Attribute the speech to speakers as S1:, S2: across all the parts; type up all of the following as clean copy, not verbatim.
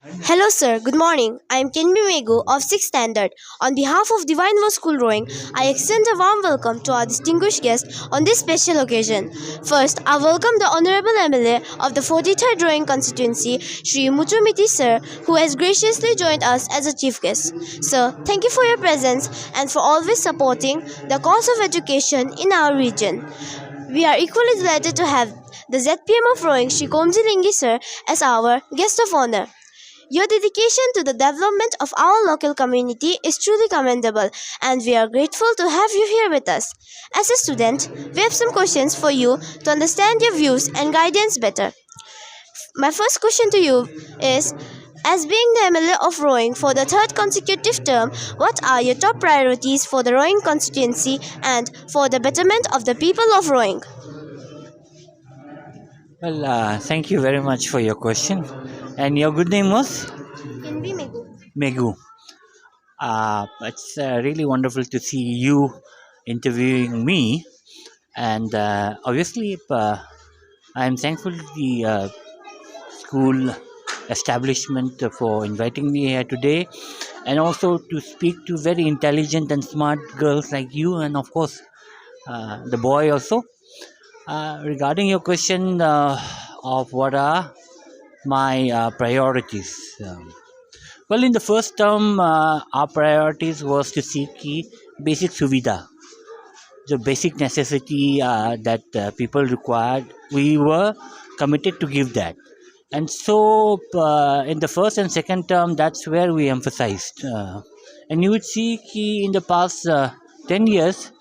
S1: Hello, sir. Good morning. I am Kenbi Megu of 6th Standard. On behalf of Divine World School Rowing, I extend a warm welcome to our distinguished guests on this special occasion. First, I welcome the Honorable MLA of the 43rd Rowing Constituency, Shri Muchumiti sir, who has graciously joined us as a chief guest. Sir, thank you for your presence and for always supporting the cause of education in our region. We are equally delighted to have the ZPM of Rowing, Shri Komji Lingi sir, as our guest of honor. Your dedication to the development of our local community is truly commendable, and we are grateful to have you here with us. As a student, we have some questions for you to understand your views and guidance better. My first question to you is, as being the MLA of Rowing for the third consecutive term, what are your top priorities for the Rowing constituency and for the betterment of the people of Rowing?
S2: Thank you very much for your question. And your good name was
S1: Kinvi Megu.
S2: Megu. It's really wonderful to see you interviewing me. And obviously, I'm thankful to the school establishment for inviting me here today, and also to speak to very intelligent and smart girls like you, and of course, the boy also. Regarding your question of what are my priorities. Well, in the first term, our priorities was to seek the basic suvidha, the basic necessity that people required. We were committed to give that. And so, in the first and second term, that's where we emphasized. And you would see in the past 10 years,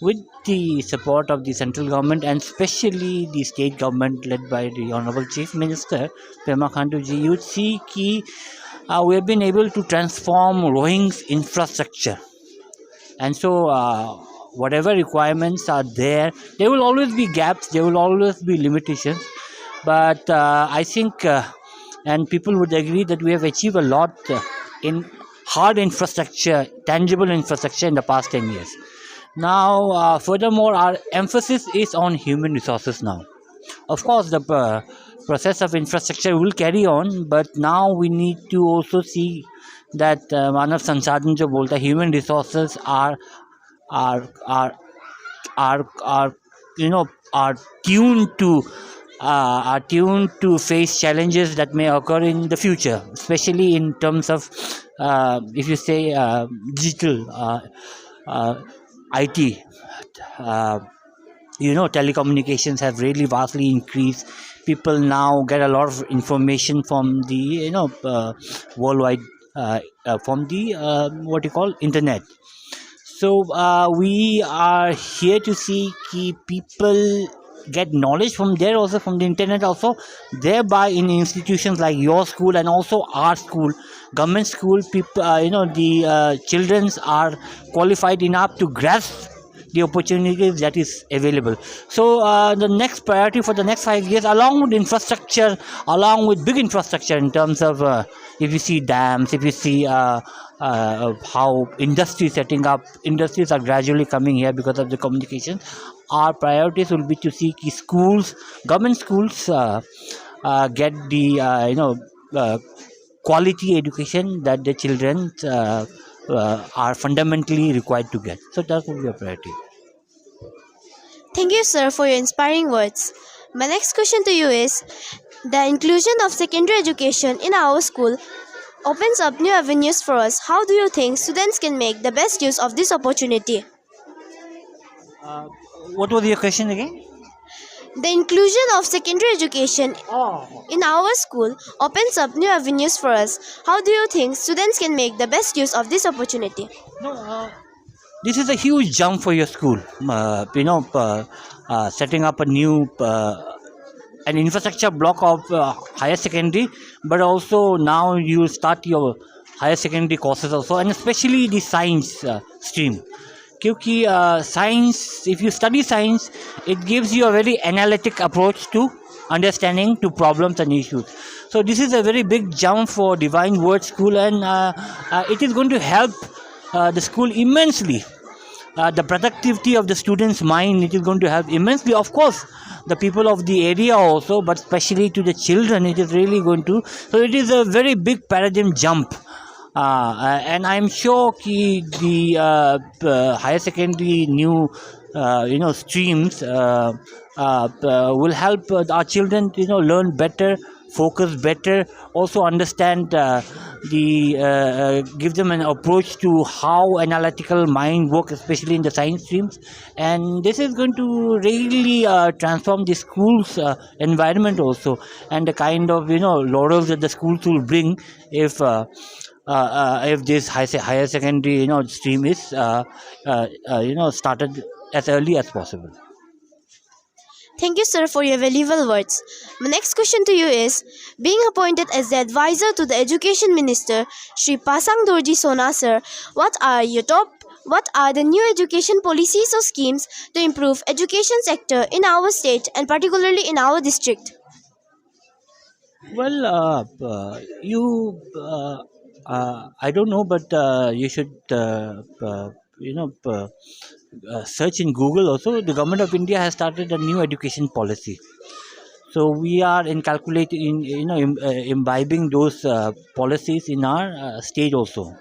S2: with the support of the central government and especially the state government led by the Honorable Chief Minister, Pema Khandu ji, you would see we have been able to transform rowing's infrastructure. And so, whatever requirements are there, there will always be gaps, there will always be limitations. But I think, and people would agree, that we have achieved a lot in hard infrastructure, tangible infrastructure in the past 10 years. Now, furthermore, our emphasis is on human resources now. Of course, the process of infrastructure will carry on, but now we need to also see that Manav Sansadhan jo bolta, human resources are are are are tuned to face challenges that may occur in the future, especially in terms of if you say digital. IT, telecommunications have really vastly increased. People now get a lot of information from the worldwide from the what you call internet. So we are here to see people get knowledge from there, also from the internet, also thereby in institutions like your school and also our school, government school. People, the children are qualified enough to grasp the opportunities that is available. So the next priority for the next 5 years, along with infrastructure, along with big infrastructure in terms of if you see dams, if you see how industries are gradually coming here because of the communication. Our priorities will be to see schools, government schools, get the quality education that the children are fundamentally required to get. So that will be a priority.
S1: Thank you, sir, for your inspiring words. My next question to you is, the inclusion of secondary education in our school opens up new avenues for us. How do you think students can make the best use of this opportunity?
S2: What was your question again?
S1: The inclusion of secondary education in our school opens up new avenues for us. How do you think students can make the best use of this opportunity?
S2: No, this is a huge jump for your school. Setting up a new an infrastructure block of higher secondary, but also now you start your higher secondary courses also, and especially the science stream. Because science, if you study science, it gives you a very analytic approach to understanding to problems and issues. So this is a very big jump for Divine Word School, and it is going to help the school immensely the productivity of the student's mind, it is going to help immensely. Of course, the people of the area also, but especially to the children, it is really going to. So it is a very big paradigm jump. And I'm sure the higher secondary new streams will help our children learn better, focus better, also understand the give them an approach to how analytical mind work, especially in the science streams. And this is going to really transform the schools environment also, and the kind of laurels that the schools will bring if this higher secondary stream is started as early as possible.
S1: Thank you, sir, for your valuable words. My next question to you is: being appointed as the advisor to the Education Minister, Shri Pasang Dorji Sona, sir, what are the new education policies or schemes to improve education sector in our state and particularly in our district?
S2: Well, I don't know, but you should, search in Google also. The government of India has started a new education policy. So we are imbibing those policies in our state also.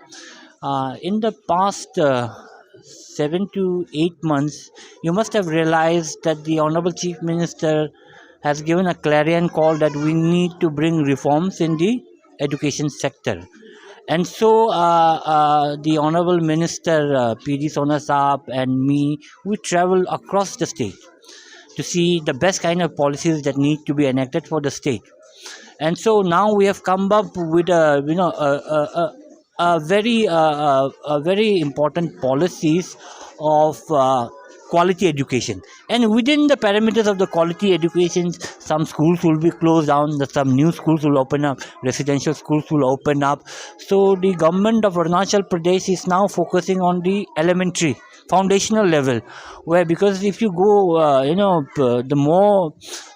S2: In the past 7 to 8 months, you must have realized that the Honorable Chief Minister has given a clarion call that we need to bring reforms in the education sector. And so the Honorable Minister P.D. Sona Saab and me, we travel across the state to see the best kind of policies that need to be enacted for the state. And so now we have come up with a very important policies of quality education. And within the parameters of the quality education, some schools will be closed down, some new schools will open up, residential schools will open up. So the government of Arunachal Pradesh is now focusing on the elementary foundational level, where, because if you go the more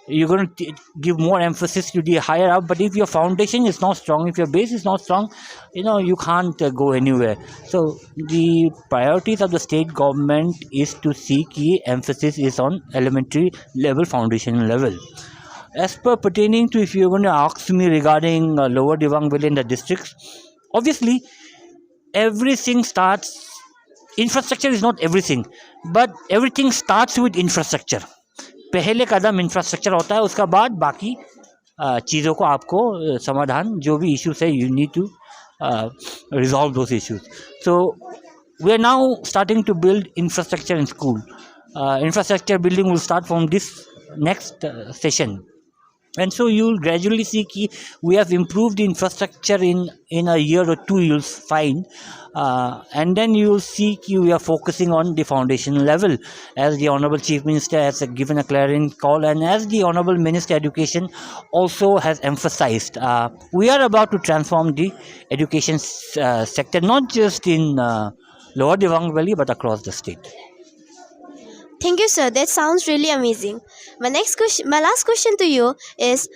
S2: you're going to give more emphasis to the higher up, but if your foundation is not strong, if your base is not strong, you can't go anywhere. So the priorities of the state government is to see key emphasis is on elementary level, foundation level. As per pertaining to, if you're going to ask me regarding lower Devang Valley in the districts, obviously everything starts, infrastructure is not everything, but everything starts with infrastructure. पहले कदम infrastructure होता है, उसका बाद बाकी चीज़ों को आपको समाधान जो भी इश्यूज है, you need to resolve those issues. So we are now starting to build infrastructure in school. Infrastructure building will start from this next session. And so you will gradually see ki we have improved the infrastructure in a year or two, you'll find. And then you will see ki we are focusing on the foundation level, as the Honorable Chief Minister has given a clarion call, and as the Honorable Minister Education also has emphasized. We are about to transform the education sector, not just in Lower Devang Valley, but across the state.
S1: Thank you, sir. That sounds really amazing. My last question to you is: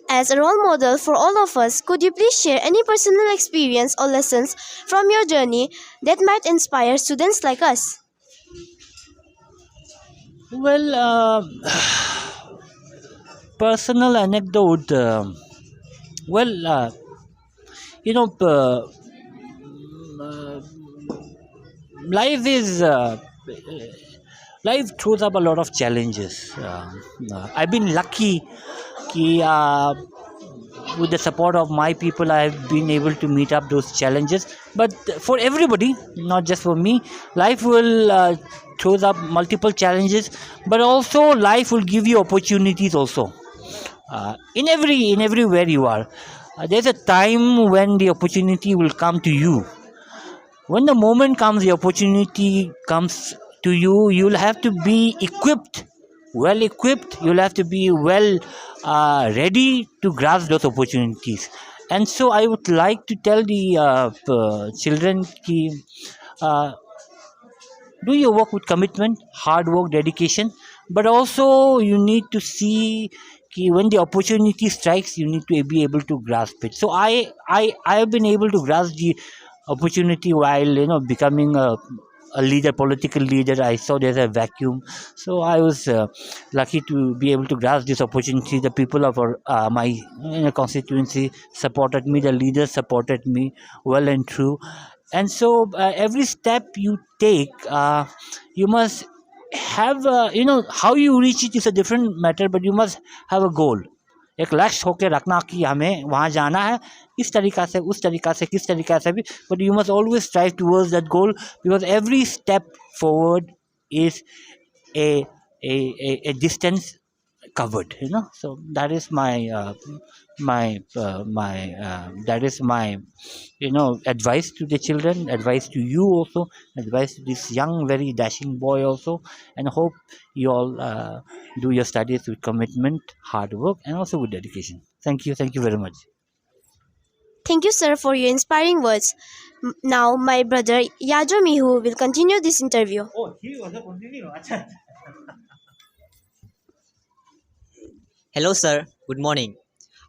S1: as a role model for all of us, could you please share any personal experience or lessons from your journey that might inspire students like us?
S2: Well, personal anecdote. Well, you know, life is life throws up a lot of challenges. I've been lucky कि with the support of my people, I have been able to meet up those challenges. But for everybody, not just for me, life will throws up multiple challenges, but also life will give you opportunities also. In everywhere you are, there's a time when the opportunity will come to you. When the moment comes, the opportunity comes to you, you'll have to be equipped, well equipped. You'll have to be well ready to grasp those opportunities. And so I would like to tell the children ki, do your work with commitment, hard work, dedication, but also you need to see ki when the opportunity strikes, you need to be able to grasp it. So I have been able to grasp the opportunity while becoming a a leader, political leader, I saw there's a vacuum. So I was lucky to be able to grasp this opportunity. The people of my constituency supported me. The leaders supported me well and true. And so every step you take, you must have how you reach it is a different matter, but you must have a goal. एक लक्ष्य होकर रखना कि हमें वहाँ जाना है, इस तरीक़ा से, उस तरीक़ा से, किस तरीक़ा से भी, but you must always strive towards that goal, because every step forward is a a distance covered, so that is my advice to the children, advice to you also, advice to this young very dashing boy also, and hope you all do your studies with commitment, hard work, and also with dedication. Thank you very much.
S1: Thank you, sir, for your inspiring words. Now, my brother Yajo Mihu will continue this interview.
S2: Oh, he was a continue. Acha.
S3: Hello, sir. Good morning.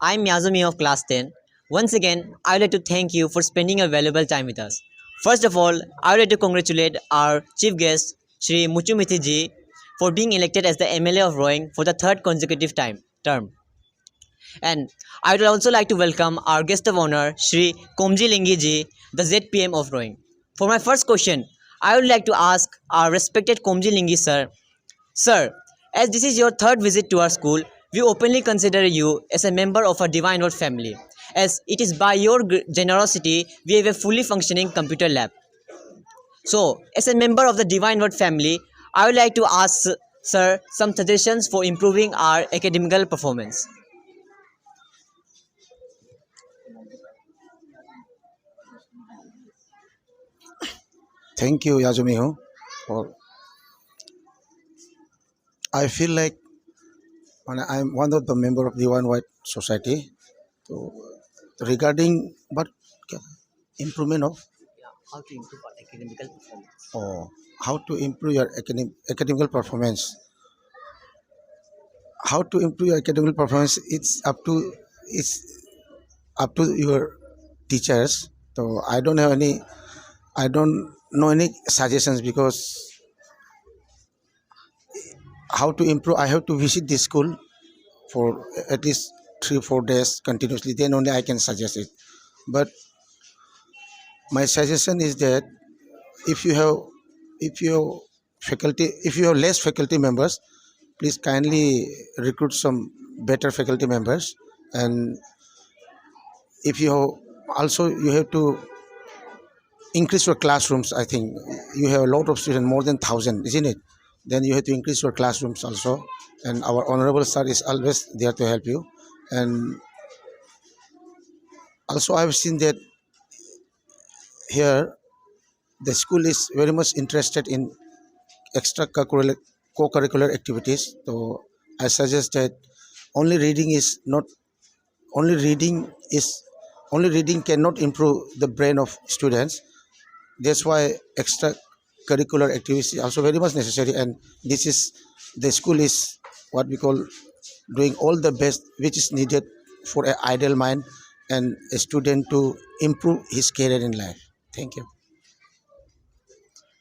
S3: I'm Yazumi of class 10. Once again, I would like to thank you for spending your valuable time with us. First of all, I would like to congratulate our chief guest, Shri Muchumithi ji, for being elected as the MLA of Roing for the third consecutive term. And I would also like to welcome our guest of honor, Shri Komji Lingi ji, the ZPM of Roing. For my first question, I would like to ask our respected Komji Lingi sir, Sir, as this is your third visit to our school, we openly consider you as a member of our Divine Word family, as it is by your generosity we have a fully functioning computer lab. So, as a member of the Divine Word family, I would like to ask Sir some suggestions for improving our academical performance.
S4: Thank you, Yazumiho. For I feel like when I'm one of the member of the One White Society. So regarding what improvement of
S3: How to improve our academical performance?
S4: or how to improve your academical performance. How to improve your academical performance? It's up to your teachers. So I don't have any. I don't know any suggestions because how to improve. I have to visit the school for at least 3 4 days continuously, then only I can suggest it. But my suggestion is that if you have if you have less faculty members, please kindly recruit some better faculty members. And if you also you have to increase your classrooms. I think you have a lot of students, more than 1,000, isn't it? Then you have to increase your classrooms also, and our honorable sir is always there to help you. And also I've seen that here the school is very much interested in extracurricular co-curricular activities. So I suggest that only reading is not only reading is only reading cannot improve the brain of students. That's why extracurricular activities are also very much necessary. And this is the school is what we call doing all the best which is needed for an idle mind and a student to improve his career in life. Thank you.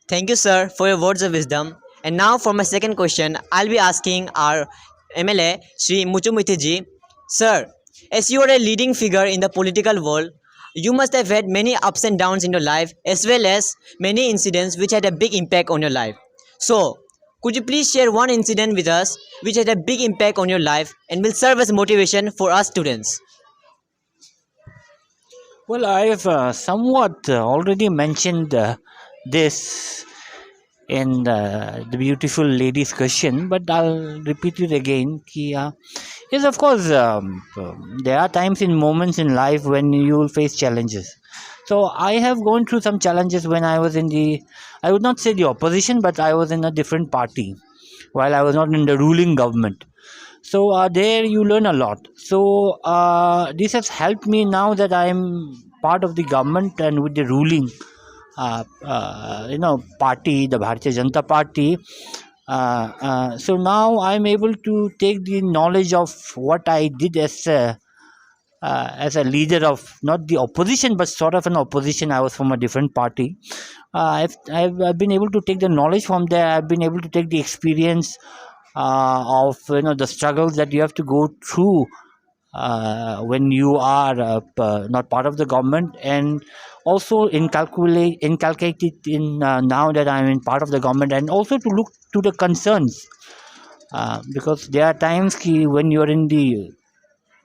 S3: Thank you, sir, for your words of wisdom. And now, for my second question, I'll be asking our MLA, Sri Muchumuthi ji. Sir, as you are a leading figure in the political world, you must have had many ups and downs in your life, as well as many incidents which had a big impact on your life. So, could you please share one incident with us which had a big impact on your life and will serve as motivation for us students?
S2: Well, I have somewhat already mentioned this in the beautiful lady's question, but I'll repeat it again. Yes, of course, there are times in moments in life when you will face challenges. So I have gone through some challenges when I was in I would not say the opposition, but I was in a different party while I was not in the ruling government. So there you learn a lot. So this has helped me now that I am part of the government and with the ruling party, the Bharatiya Janata Party. So now I'm able to take the knowledge of what I did as as a leader of not the opposition but sort of an opposition. I was from a different party. I've been able to take the knowledge from there. I've been able to take the experience of the struggles that you have to go through when you are not part of the government, and also inculcate it in now that I'm in part of the government, and also to look to the concerns, because there are times when you're in the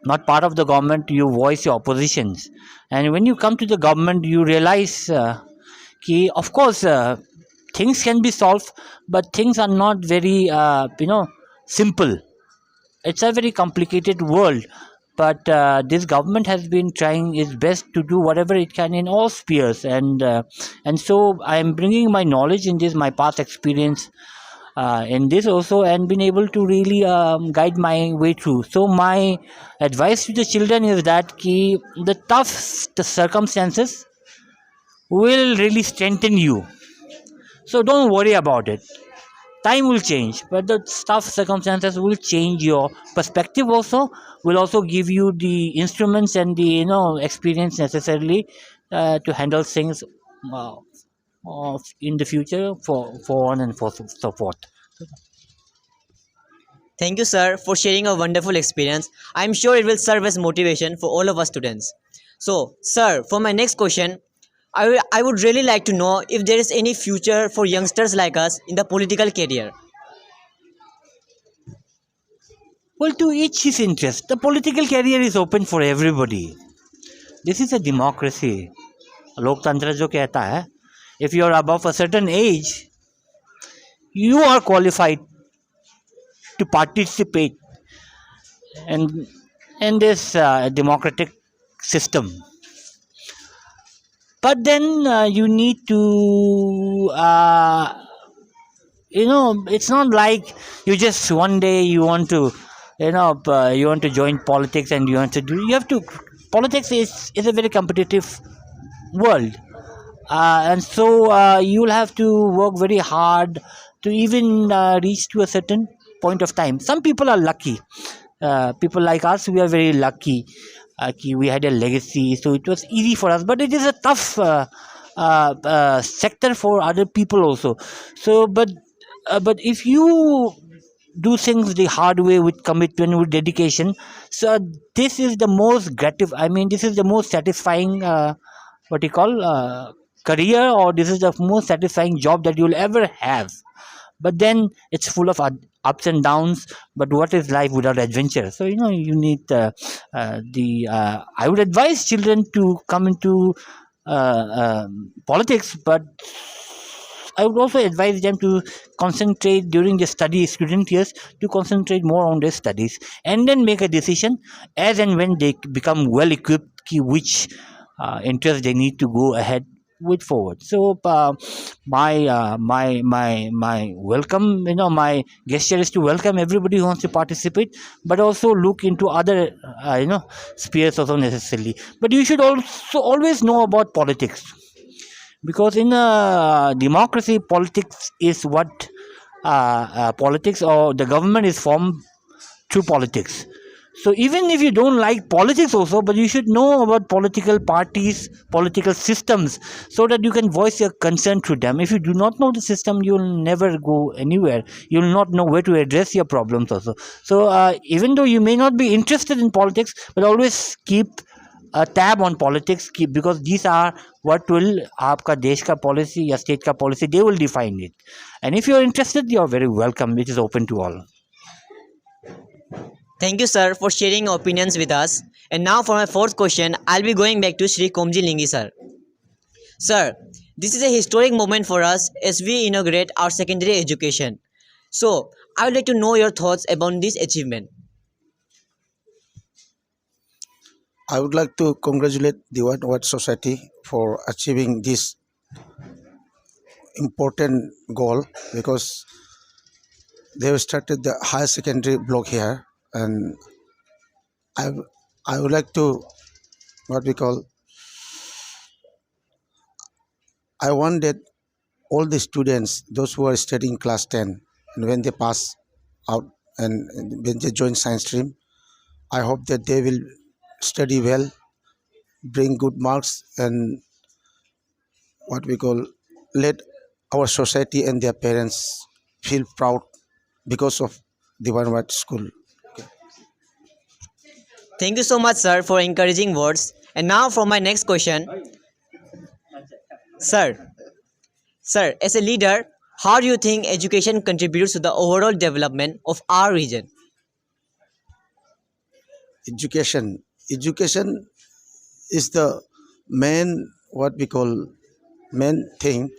S2: not part of the government, you voice your oppositions, and when you come to the government you realize of course things can be solved, but things are not very simple. It's a very complicated world, but this government has been trying its best to do whatever it can in all spheres, and so I am bringing my knowledge in this, my past experience in this also, and been able to really guide my way through. So my advice to the children is that the tough the circumstances will really strengthen you, so don't worry about it. Time will change, but the tough circumstances will change your perspective also, will also give you the instruments and the experience necessarily to handle things uh, in the future, for on and so forth.
S3: Thank you, sir, for sharing a wonderful experience. I'm sure it will serve as motivation for all of us students. So, sir, for my next question, I would really like to know if there is any future for youngsters like us in the political career.
S2: Well, to each his interest. The political career is open for everybody. This is a democracy. लोकतंत्र जो कहता है, if you are above a certain age, you are qualified to participate in this democratic system. But then you need to it's not like you just one day you want to you want to join politics, and you have to. Politics is a very competitive world, and so you'll have to work very hard to even reach to a certain point of time. Some people are lucky. People like us, we are very lucky. We had a legacy, so it was easy for us, but it is a tough sector for other people also. So but if you do things the hard way, with commitment, with dedication, so this is the most this is the most satisfying what you call career, or this is the most satisfying job that you'll ever have. But then it's full of ups and downs. But what is life without adventure? So you need the I would advise children to come into politics, but I would also advise them to concentrate during the student years, to concentrate more on their studies, and then make a decision as and when they become well equipped, which interest they need to go ahead with forward. So my welcome, my gesture is to welcome everybody who wants to participate, but also look into other spheres also necessarily. But you should also always know about politics, because in a democracy, politics is what politics, or the government is formed through politics. So even if you don't like politics also, but you should know about political parties, political systems, so that you can voice your concern to them. If you do not know the system, you will never go anywhere. You will not know where to address your problems also. So even though you may not be interested in politics, but always keep a tab on politics, because these are what will आपका देश का policy या state का policy, they will define it. And if you are interested, you are very welcome. It is open to all.
S3: Thank you, sir, for sharing your opinions with us. And now for my fourth question, I'll be going back to Shri Komji Lingi, sir. Sir, this is a historic moment for us as we inaugurate our secondary education. So, I would like to know your thoughts about this achievement.
S4: I would like to congratulate the White Society for achieving this important goal, because they have started the higher secondary block here, and I I would like to, what we call, I want that all the students, those who are studying class 10, and when they pass out and when they join science stream, I hope that they will study well, bring good marks, and what we call let our society and their parents feel proud because of Divine White School.
S3: Thank you so much, sir, for encouraging words. And now for my next question, sir. Sir, as a leader, how do you think education contributes to the overall development of our region?
S4: Education is the main what we call main thing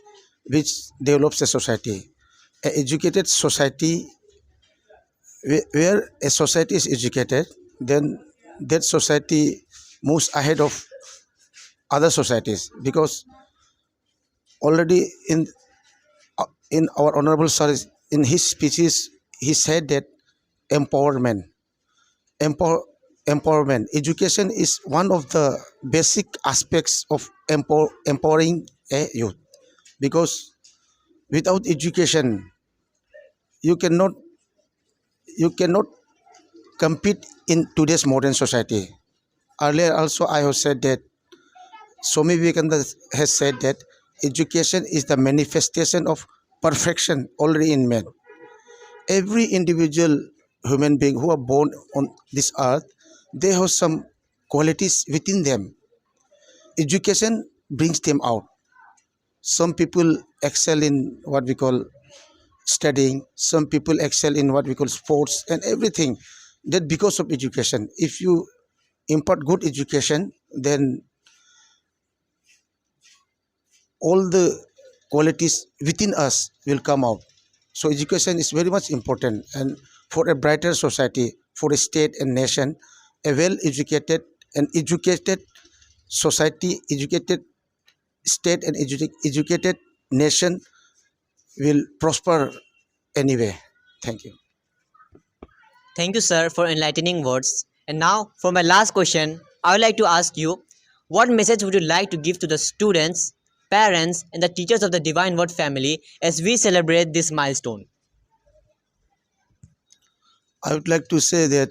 S4: which develops a society. A educated society, where a society is educated, then that society moves ahead of other societies, because already in our honorable sir in his speeches he said that empowerment empower empowerment education is one of the basic aspects of empowering a youth, because without education you cannot you cannot compete in today's modern society. Earlier also I have said that Swami Vivekananda has said that education is the manifestation of perfection already in man. Every individual human being who are born on this earth, they have some qualities within them. Education brings them out. Some people excel in what we call studying, some people excel in what we call sports and everything. That because of education. If you impart good education, then all the qualities within us will come out. So education is very much important, and for a brighter society, for a state and nation, a well educated and educated society, educated state and educated nation will prosper anyway. Thank you.
S3: Thank you, sir, for enlightening words. And now, for my last question, I would like to ask you, what message would you like to give to the students, parents, and the teachers of the Divine Word family as we celebrate this milestone?
S4: I would like to say that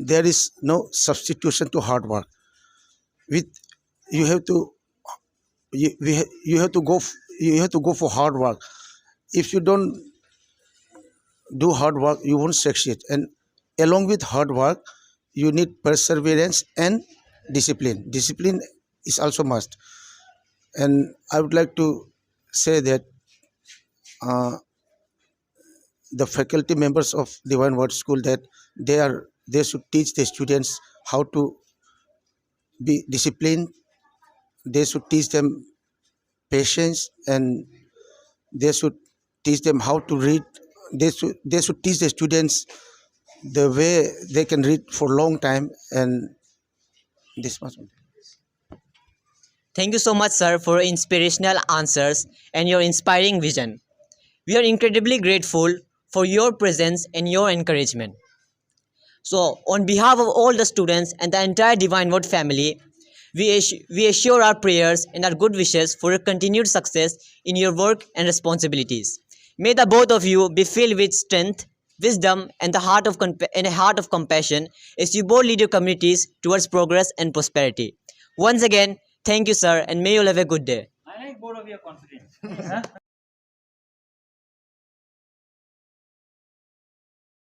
S4: there is no substitution to hard work. With you have to you have to you have to go for hard work. If you don't do hard work, you won't succeed. And along with hard work, you need perseverance and discipline. Discipline is also must. And I would like to say that uh, the faculty members of Divine Word School, that they should teach the students how to be disciplined. They should teach them patience, and they should teach them how to read. They should teach the students the way they can read for a long time, and this much.
S3: Thank you so much, sir, for inspirational answers and your inspiring vision. We are incredibly grateful for your presence and your encouragement. So, on behalf of all the students and the entire Divine Word family, we assure our prayers and our good wishes for your continued success in your work and responsibilities. May the both of you be filled with strength, wisdom, and a heart of compassion as you both lead your communities towards progress and prosperity. Once again, thank you, sir, and may you all have a good day.
S2: I like both of your confidence.